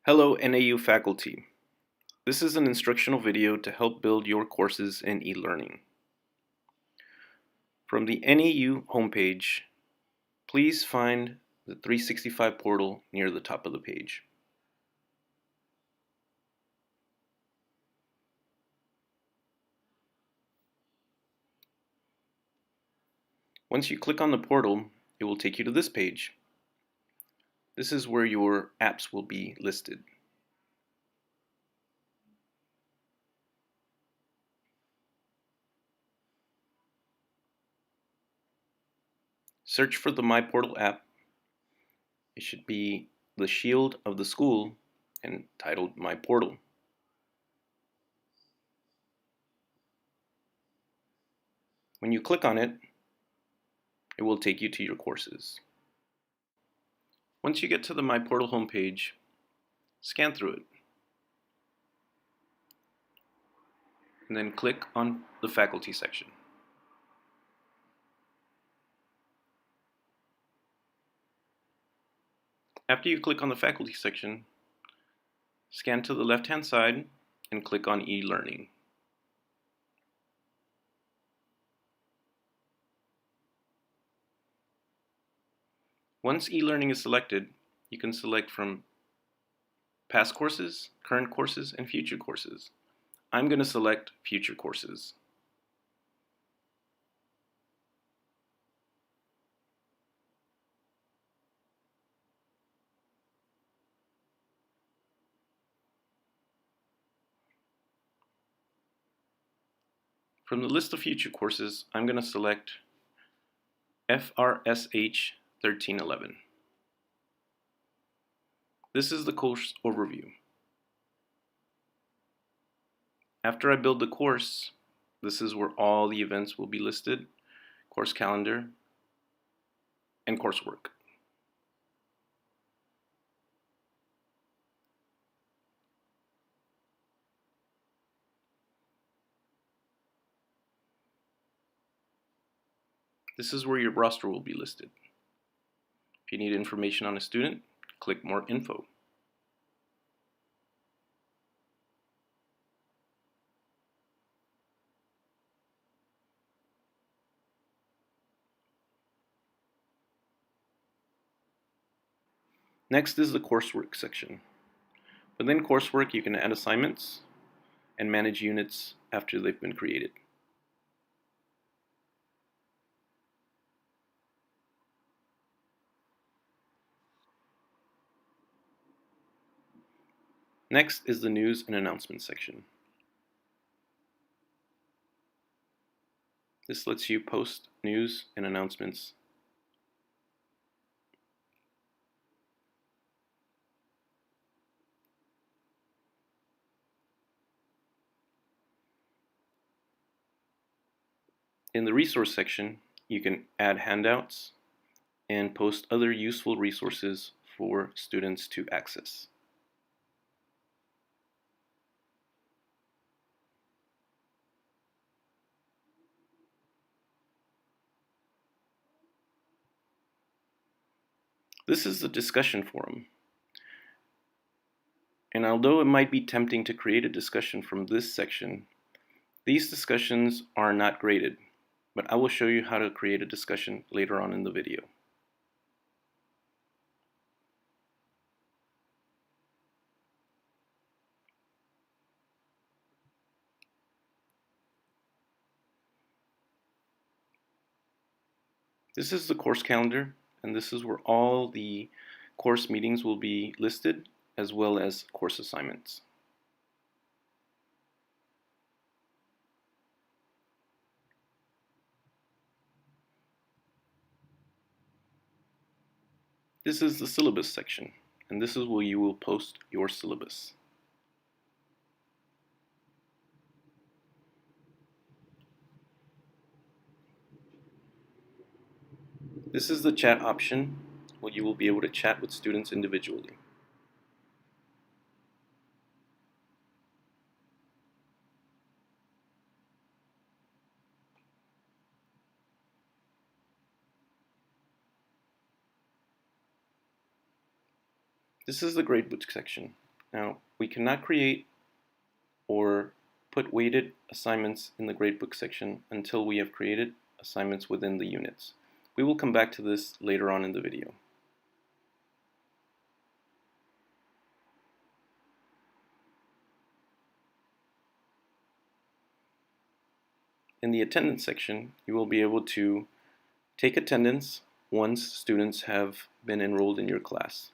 Hello NAU faculty. This is an instructional video to help build your courses in e-learning. From the NAU homepage, please find the 365 portal near the top of the page. Once you click on the portal, it will take you to this page. This is where your apps will be listed. Search for the My Portal app. It should be the shield of the school and titled My Portal. When you click on it, it will take you to your courses. Once you get to the My Portal homepage, scan through it, and then click on the faculty section. After you click on the faculty section, scan to the left-hand side and click on eLearning. Once eLearning is selected, you can select from past courses, current courses, and future courses. I'm going to select future courses. From the list of future courses, I'm going to select FRSH 1311. This is the course overview. After I build the course, this is where all the events will be listed, course calendar, and coursework. This is where your roster will be listed. If you need information on a student, click More Info. Next is the coursework section. Within coursework, you can add assignments and manage units after they've been created. Next is the news and announcements section. This lets you post news and announcements. In the resource section, you can add handouts and post other useful resources for students to access. This is the discussion forum. And although it might be tempting to create a discussion from this section, these discussions are not graded, but I will show you how to create a discussion later on in the video. This is the course calendar, and this is where all the course meetings will be listed, as well as course assignments. This is the syllabus section, and this is where you will post your syllabus. This is the chat option, where you will be able to chat with students individually. This is the gradebook section, Now, we cannot create or put weighted assignments in the gradebook section until we have created assignments within the units. We will come back to this later on in the video. In the attendance section, you will be able to take attendance once students have been enrolled in your class.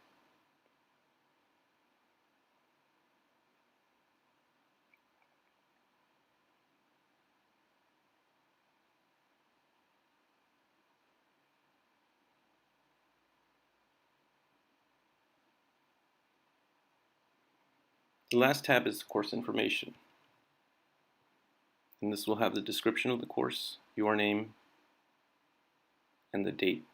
The last tab is course information. And this will have the description of the course, your name, and the date.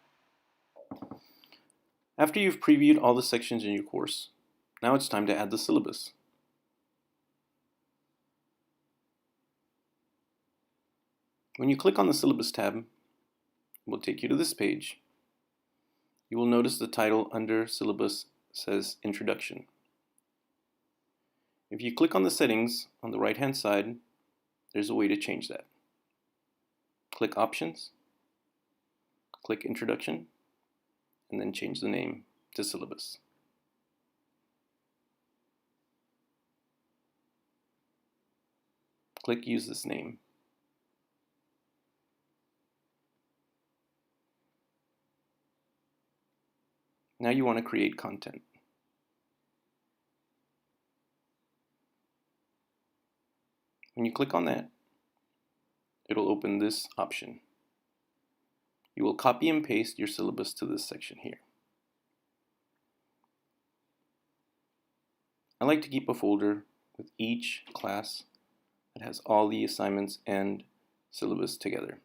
After you've previewed all the sections in your course, now it's time to add the syllabus. When you click on the syllabus tab, it will take you to this page. You will notice the title under syllabus says Introduction. If you click on the settings on the right hand side, there's a way to change that. Click Options, click Introduction, and then change the name to Syllabus. Click Use this name. Now you want to create content. When you click on that, it'll open this option. You will copy and paste your syllabus to this section here. I like to keep a folder with each class that has all the assignments and syllabus together.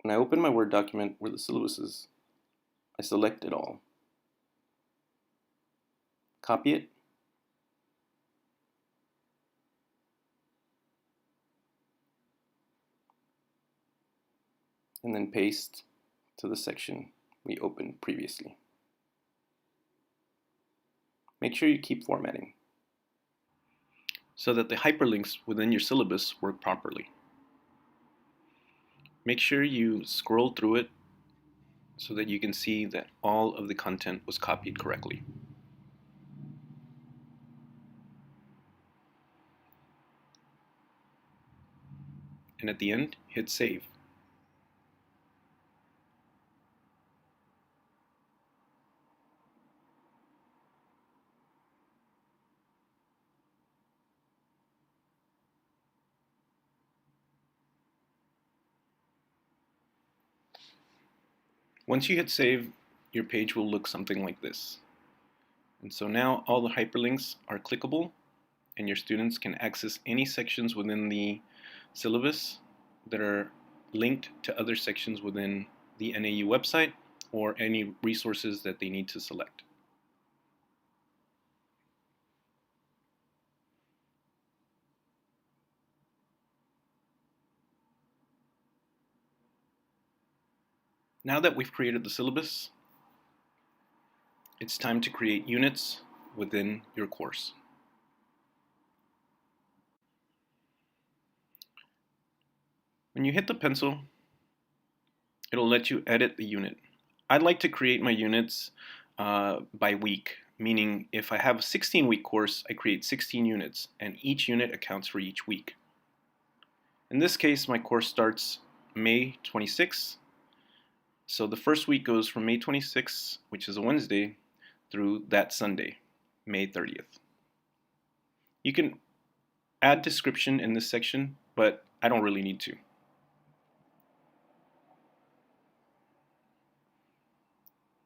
When I open my Word document where the syllabus is, I select it all. Copy it. And then paste to the section we opened previously. Make sure you keep formatting so that the hyperlinks within your syllabus work properly. Make sure you scroll through it so that you can see that all of the content was copied correctly. And at the end, hit Save. Once you hit Save, your page will look something like this. And so now all the hyperlinks are clickable, and your students can access any sections within the syllabus that are linked to other sections within the NAU website or any resources that they need to select. Now that we've created the syllabus, it's time to create units within your course. When you hit the pencil, it'll let you edit the unit. I'd like to create my units by week, meaning if I have a 16-week course, I create 16 units, and each unit accounts for each week. In this case, my course starts May 26th, so the first week goes from May 26th, which is a Wednesday, through that Sunday, May 30th. You can add description in this section, but I don't really need to.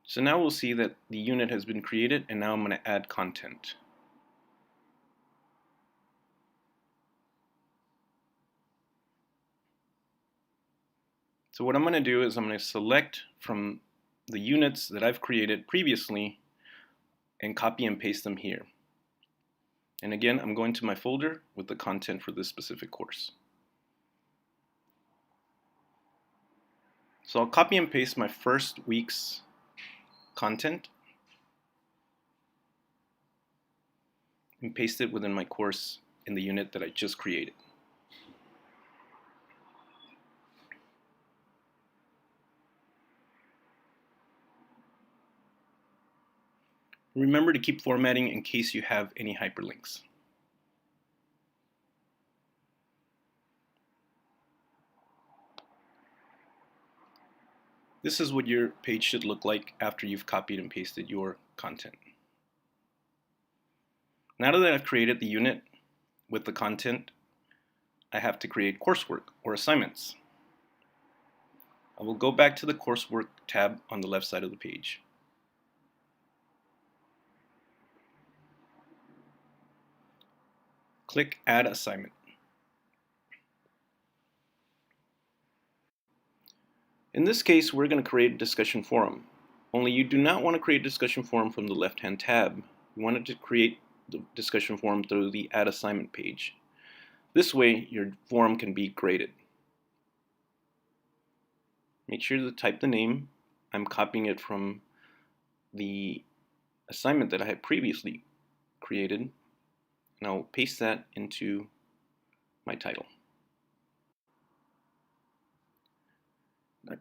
So now we'll see that the unit has been created, and now I'm going to add content. So what I'm going to do is I'm going to select from the units that I've created previously and copy and paste them here. And again, I'm going to my folder with the content for this specific course. So I'll copy and paste my first week's content and paste it within my course in the unit that I just created. Remember to keep formatting in case you have any hyperlinks. This is what your page should look like after you've copied and pasted your content. Now that I've created the unit with the content, I have to create coursework or assignments. I will go back to the coursework tab on the left side of the page. Click Add Assignment. In this case, we're going to create a discussion forum. Only you do not want to create a discussion forum from the left-hand tab. You want to create the discussion forum through the Add Assignment page. This way, your forum can be graded. Make sure to type the name. I'm copying it from the assignment that I had previously created, and I'll paste that into my title.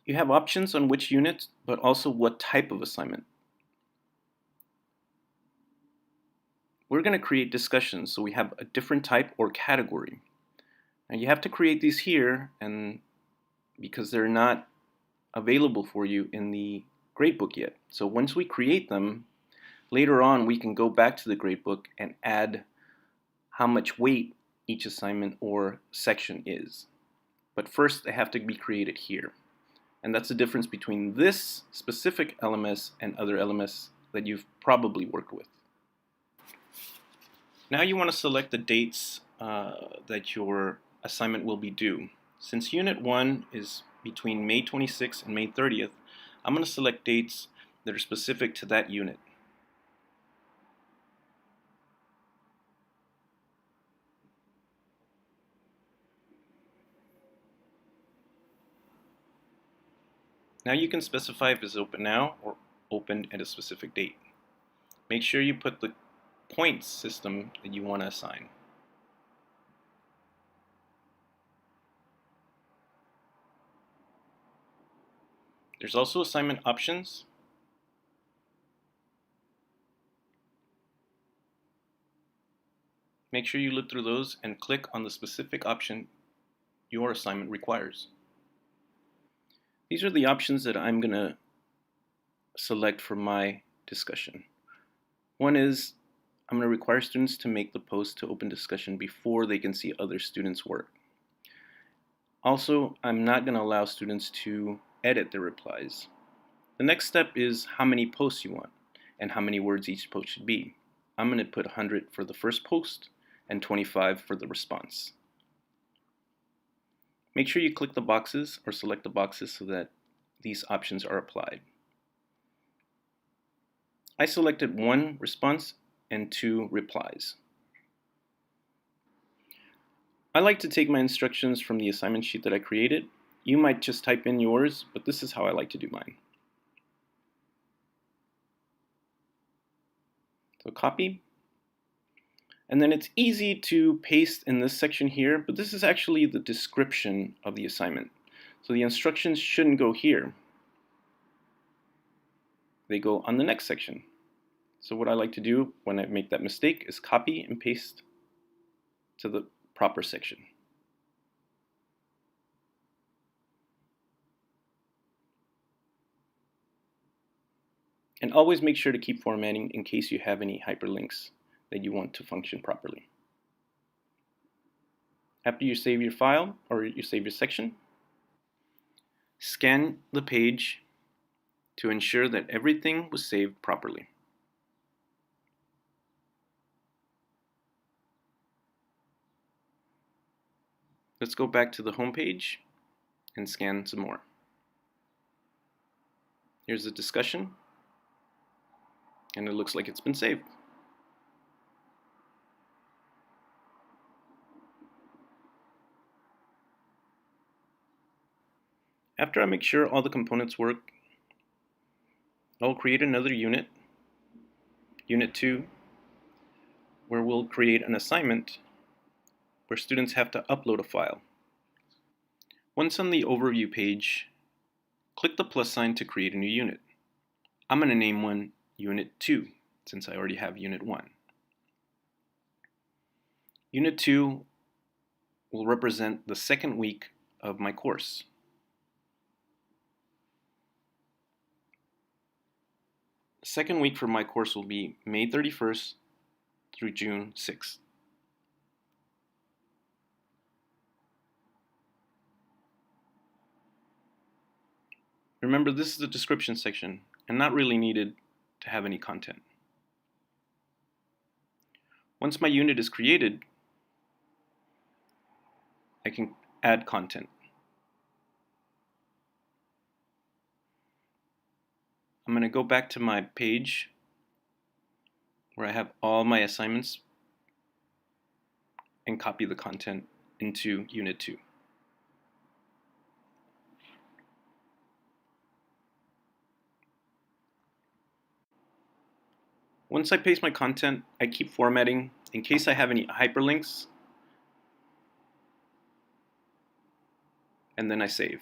You have options on which unit, but also what type of assignment. We're going to create discussions, so we have a different type or category. Now you have to create these here, and because they're not available for you in the gradebook yet. So once we create them, later on we can go back to the gradebook and add how much weight each assignment or section is. But first they have to be created here. And that's the difference between this specific LMS and other LMS that you've probably worked with. Now you want to select the dates that your assignment will be due. Since Unit 1 is between May 26th and May 30th, I'm going to select dates that are specific to that unit. Now you can specify if it's open now or open at a specific date. Make sure you put the points system that you want to assign. There's also assignment options. Make sure you look through those and click on the specific option your assignment requires. These are the options that I'm going to select for my discussion. One is I'm going to require students to make the post to open discussion before they can see other students' work. Also, I'm not going to allow students to edit their replies. The next step is how many posts you want and how many words each post should be. I'm going to put 100 for the first post and 25 for the response. Make sure you click the boxes or select the boxes so that these options are applied. I selected 1 response and 2 replies. I like to take my instructions from the assignment sheet that I created. You might just type in yours, but this is how I like to do mine. So copy. And then it's easy to paste in this section here, but this is actually the description of the assignment. So the instructions shouldn't go here. They go on the next section. So what I like to do when I make that mistake is copy and paste to the proper section. And always make sure to keep formatting in case you have any hyperlinks that you want to function properly. After you save your file or you save your section, scan the page to ensure that everything was saved properly. Let's go back to the home page and scan some more. Here's the discussion, and it looks like it's been saved. After I make sure all the components work, I'll create another unit, Unit 2, where we'll create an assignment where students have to upload a file. Once on the overview page, click the plus sign to create a new unit. I'm going to name one Unit 2 since I already have Unit 1. Unit 2 will represent the second week of my course. The second week for my course will be May 31st through June 6th. Remember, this is the description section and not really needed to have any content. Once my unit is created, I can add content. I'm going to go back to my page where I have all my assignments and copy the content into Unit 2. Once I paste my content, I keep formatting in case I have any hyperlinks, and then I save.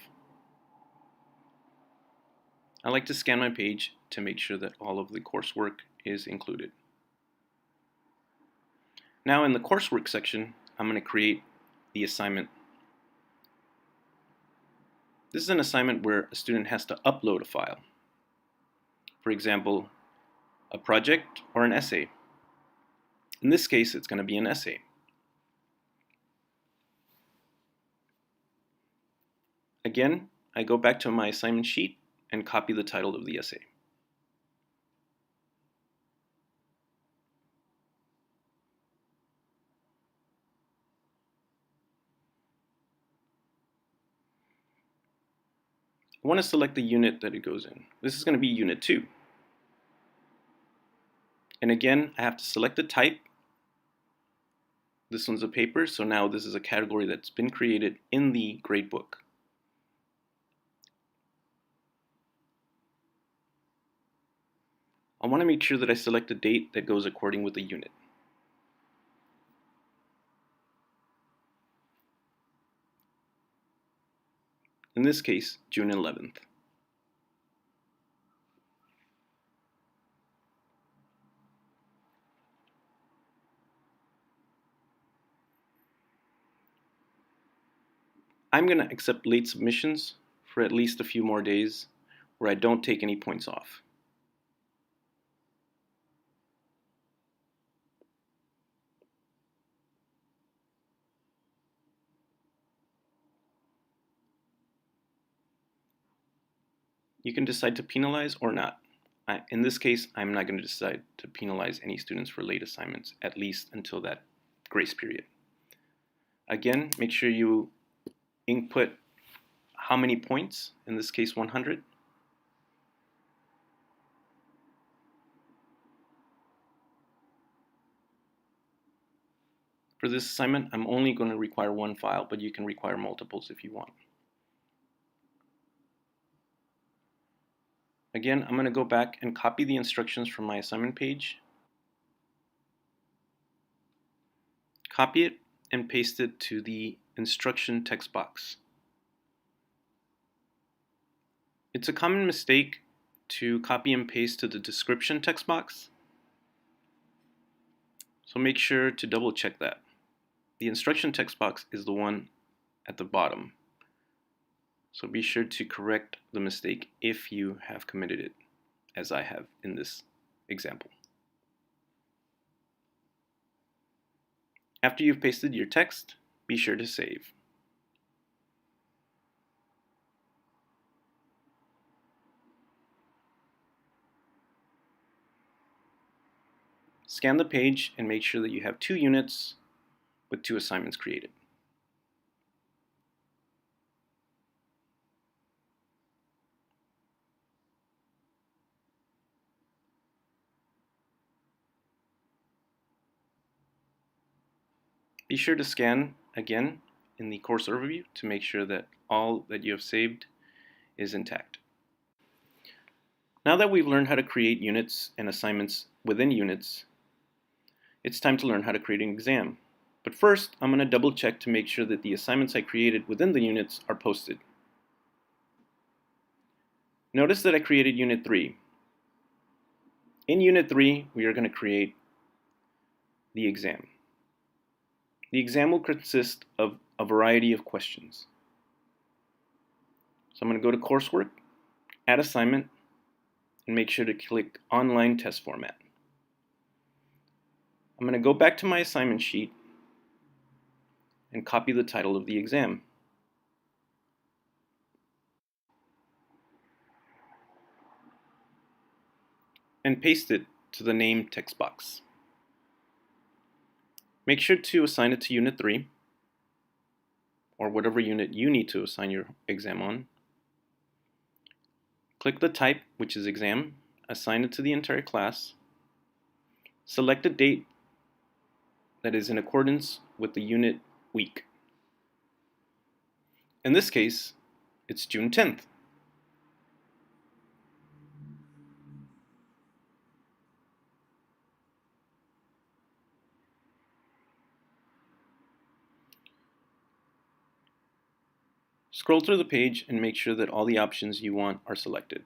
I like to scan my page to make sure that all of the coursework is included. Now in the coursework section, I'm going to create the assignment. This is an assignment where a student has to upload a file. For example, a project or an essay. In this case, it's going to be an essay. Again, I go back to my assignment sheet and copy the title of the essay. I want to select the unit that it goes in. This is going to be Unit 2. And again, I have to select the type. This one's a paper, so now this is a category that's been created in the gradebook. I want to make sure that I select a date that goes according with the unit. In this case, June 11th. I'm going to accept late submissions for at least a few more days where I don't take any points off. You can decide to penalize or not. In this case, I'm not going to decide to penalize any students for late assignments, at least until that grace period. Again, make sure you input how many points, in this case 100. For this assignment, I'm only going to require one file, but you can require multiples if you want. Again, I'm going to go back and copy the instructions from my assignment page, copy it, and paste it to the instruction text box. It's a common mistake to copy and paste to the description text box, so make sure to double check that. The instruction text box is the one at the bottom, so be sure to correct the mistake if you have committed it, as I have in this example. After you've pasted your text, be sure to save. Scan the page and make sure that you have 2 units with 2 assignments created. Be sure to scan again in the course overview to make sure that all that you have saved is intact. Now that we've learned how to create units and assignments within units, It's time to learn how to create an exam. But first, I'm going to double check to make sure that the assignments I created within the units are posted. Notice that I created Unit 3. In Unit 3, we are going to create the exam. The exam will consist of a variety of questions. So I'm going to go to Coursework, Add Assignment, and make sure to click Online Test Format. I'm going to go back to my assignment sheet and copy the title of the exam. And paste it to the name text box. Make sure to assign it to Unit 3, or whatever unit you need to assign your exam on. Click the type, which is exam, assign it to the entire class. Select a date that is in accordance with the unit week. In this case, it's June 10th. Scroll through the page and make sure that all the options you want are selected.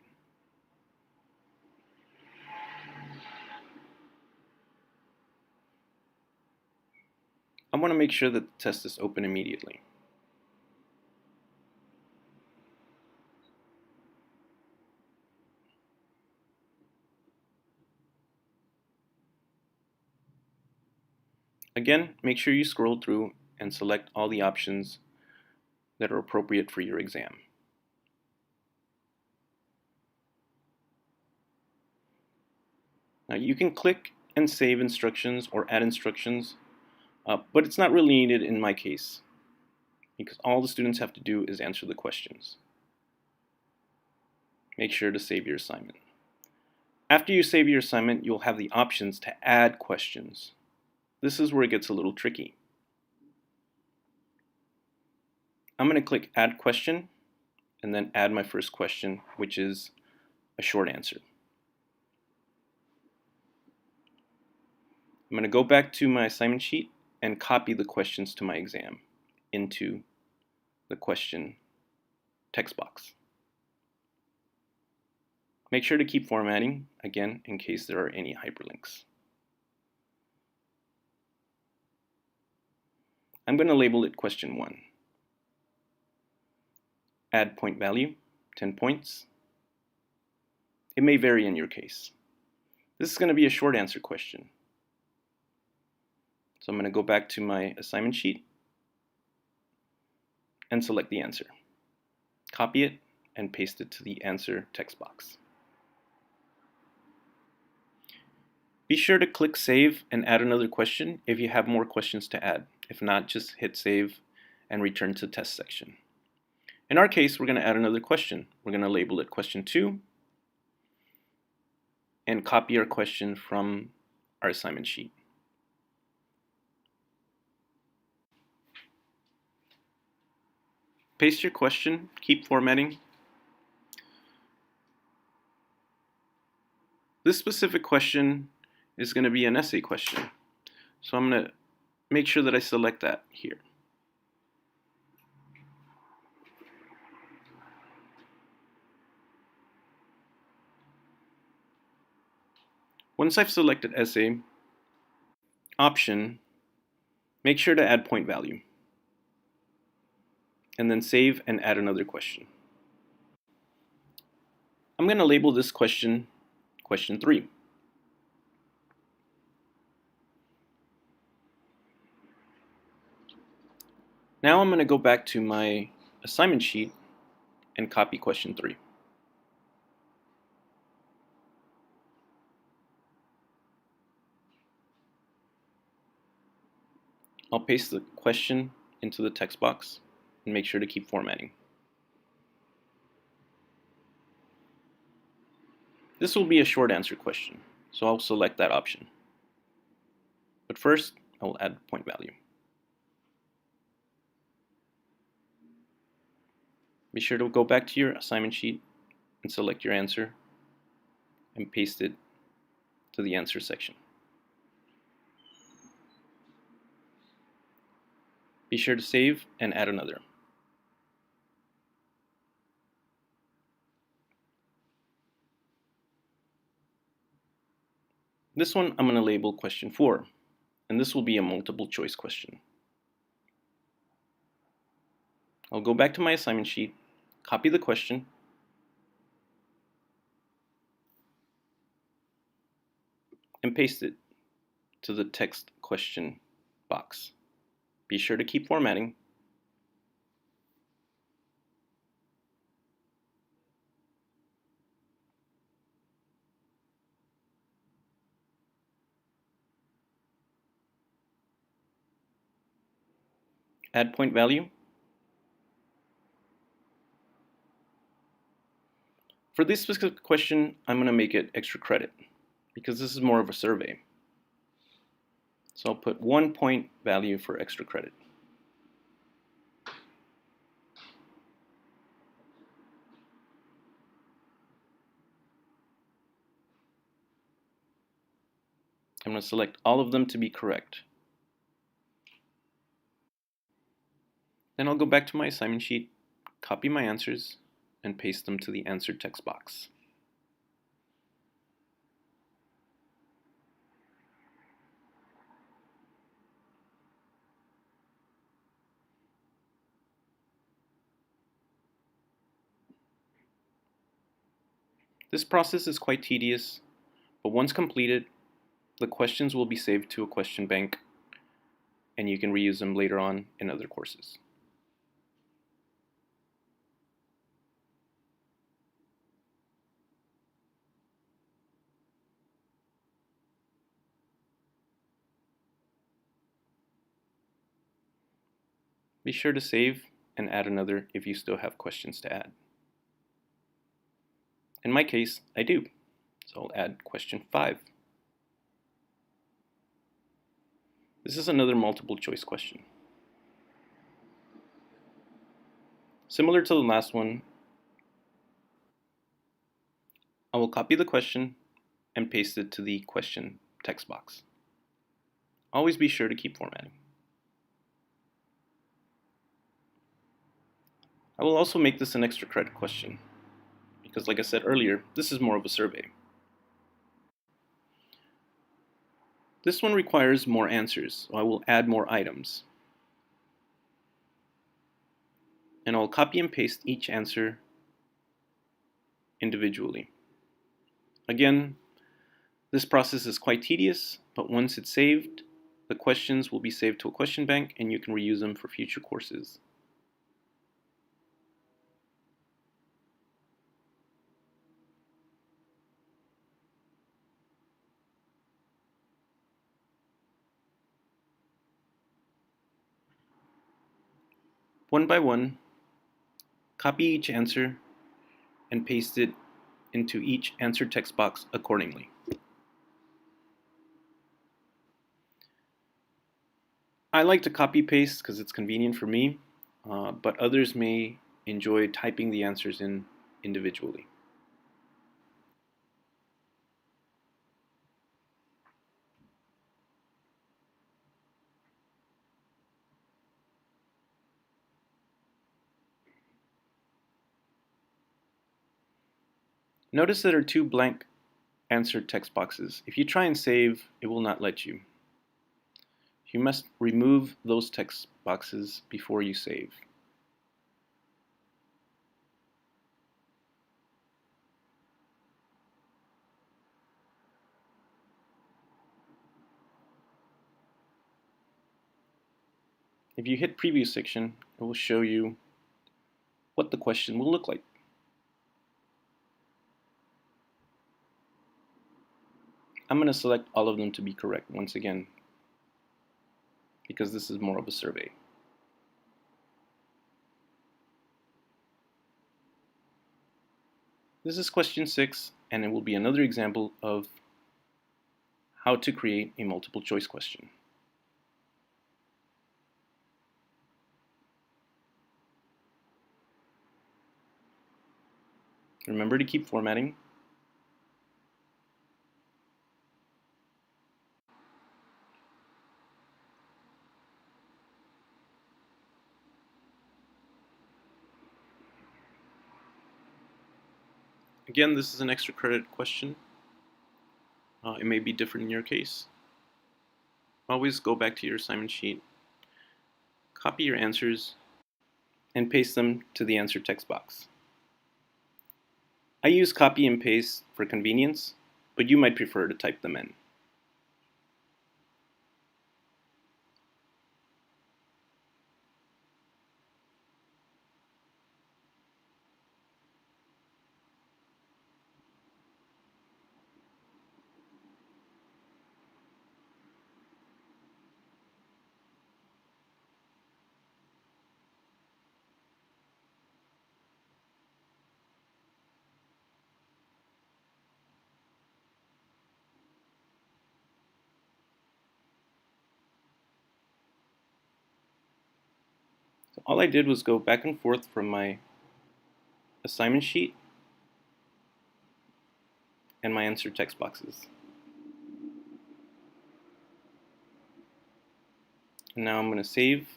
I want to make sure that the test is open immediately. Again, make sure you scroll through and select all the options that are appropriate for your exam. Now you can click and save instructions or add instructions, but it's not really needed in my case because all the students have to do is answer the questions. Make sure to save your assignment. After you save your assignment, you'll have the options to add questions. This is where it gets a little tricky. I'm going to click Add Question and then add my first question, which is a short answer. I'm going to go back to my assignment sheet and copy the questions to my exam into the question text box. Make sure to keep formatting, again, in case there are any hyperlinks. I'm going to label it Question 1. Add point value, 10 points. It may vary in your case. This is going to be a short answer question. So I'm going to go back to my assignment sheet and select the answer. Copy it and paste it to the answer text box. Be sure to click Save and add another question if you have more questions to add. If not, just hit Save and return to the test section. In our case, we're going to add another question. We're going to label it Question 2 and copy our question from our assignment sheet. Paste your question, keep formatting. This specific question is going to be an essay question. So I'm going to make sure that I select that here. Once I've selected essay, option, make sure to add point value. And then save and add another question. I'm going to label this question Question 3. Now I'm going to go back to my assignment sheet and copy Question 3. I'll paste the question into the text box and make sure to keep formatting. This will be a short answer question, so I'll select that option. But first, I will add point value. Be sure to go back to your assignment sheet and select your answer and paste it to the answer section. Be sure to save and add another. This one I'm going to label question 4, and this will be a multiple choice question. I'll go back to my assignment sheet, copy the question, and paste it to the text question box. Be sure to keep formatting. Add point value. For this specific question, I'm going to make it extra credit because this is more of a survey. So I'll put 1 point value for extra credit. I'm going to select all of them to be correct. Then I'll go back to my assignment sheet, copy my answers, and paste them to the answer text box. This process is quite tedious, but once completed, the questions will be saved to a question bank, and you can reuse them later on in other courses. Be sure to save and add another if you still have questions to add. In my case, I do, so I'll add question 5. This is another multiple choice question. Similar to the last one, I will copy the question and paste it to the question text box. Always be sure to keep formatting. I will also make this an extra credit question because, like I said earlier, this is more of a survey. This one requires more answers, so I will add more items. And I'll copy and paste each answer individually. Again, this process is quite tedious, but once it's saved, the questions will be saved to a question bank and you can reuse them for future courses. One by one, copy each answer and paste it into each answer text box accordingly. I like to copy paste because it's convenient for me, but others may enjoy typing the answers in individually. Notice there are 2 blank answer text boxes. If you try and save, it will not let you. You must remove those text boxes before you save. If you hit preview section, it will show you what the question will look like. I'm going to select all of them to be correct once again, because this is more of a survey. This is question 6, and it will be another example of how to create a multiple choice question. Remember to keep formatting. Again, this is an extra credit question. It may be different in your case. Always go back to your assignment sheet, copy your answers, and paste them to the answer text box. I use copy and paste for convenience, but you might prefer to type them in. So all I did was go back and forth from my assignment sheet and my answer text boxes. And now I'm going to save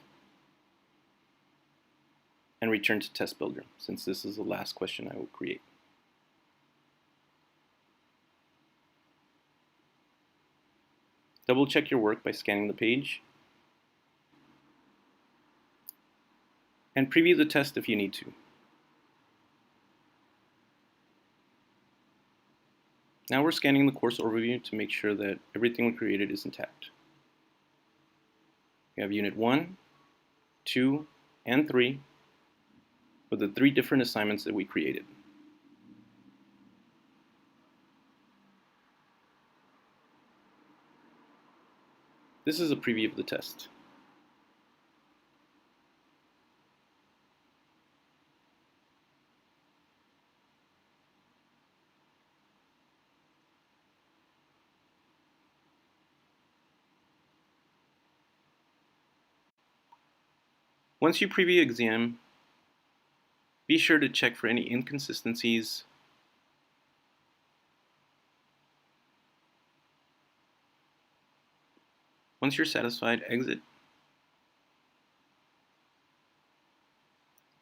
and return to Test Builder, since this is the last question I will create. Double check your work by scanning the page, and preview the test if you need to. Now we're scanning the course overview to make sure that everything we created is intact. We have Unit 1, 2, and 3 for the 3 different assignments that we created. This is a preview of the test. Once you preview exam, be sure to check for any inconsistencies Once you're satisfied, exit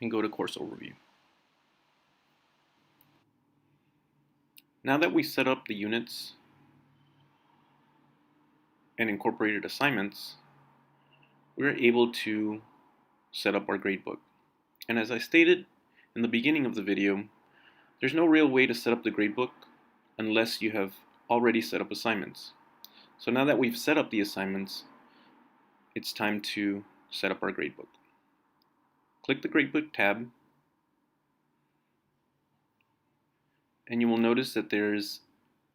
and go to Course Overview. Now that we set up the units and incorporated assignments, we're able to set up our gradebook. And as I stated in the beginning of the video, there's no real way to set up the gradebook unless you have already set up assignments. So now that we've set up the assignments, it's time to set up our gradebook. Click the Gradebook tab, and you will notice that there's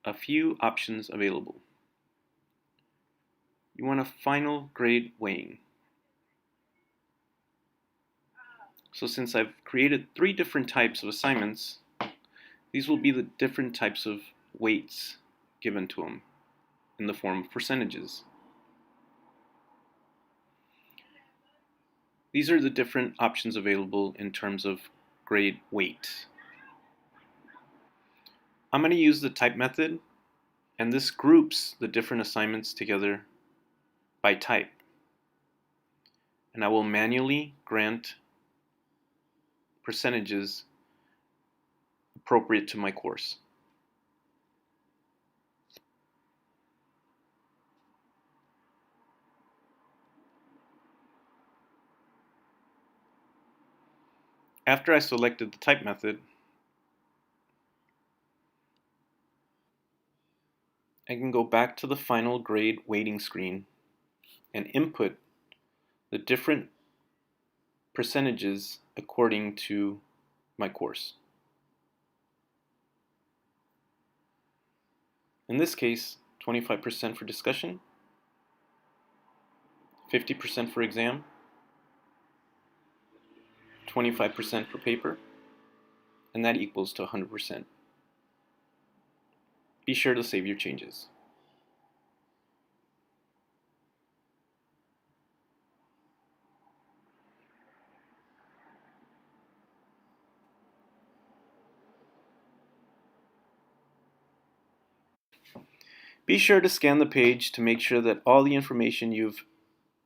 a few options available. You want a final grade weighing. So since I've created 3 different types of assignments, these will be the different types of weights given to them in the form of percentages. These are the different options available in terms of grade weight. I'm going to use the type method, and this groups the different assignments together by type. And I will manually grant percentages appropriate to my course. After I selected the type method, I can go back to the final grade weighting screen and input the different percentages according to my course. In this case, 25% for discussion, 50% for exam, 25% for paper, and that equals to 100%. Be sure to save your changes. Be sure to scan the page to make sure that all the information you've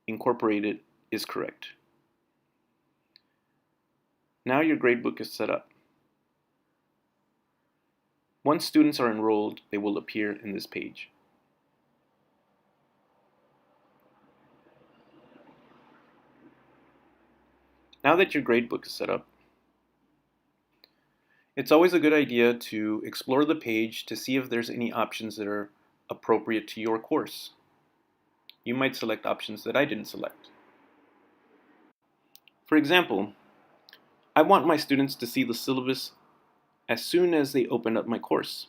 incorporated is correct. Now your gradebook is set up. Once students are enrolled, they will appear in this page. Now that your gradebook is set up, it's always a good idea to explore the page to see if there's any options that are appropriate to your course. You might select options that I didn't select. For example, I want my students to see the syllabus as soon as they open up my course.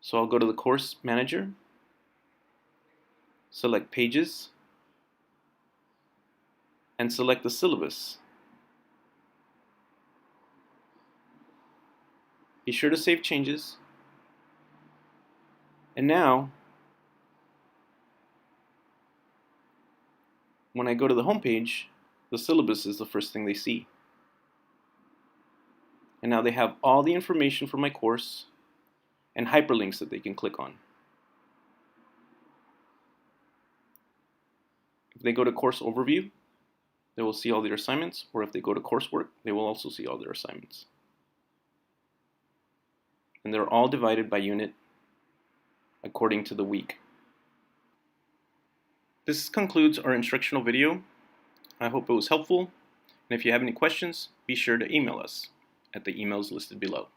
So I'll go to the Course Manager, select Pages, and select the syllabus. Be sure to save changes. And now, when I go to the home page, the syllabus is the first thing they see. And now they have all the information for my course and hyperlinks that they can click on. If they go to Course Overview, they will see all their assignments, or if they go to Coursework, they will also see all their assignments. And they're all divided by unit according to the week. This concludes our instructional video. I hope it was helpful, and if you have any questions, be sure to email us at the emails listed below.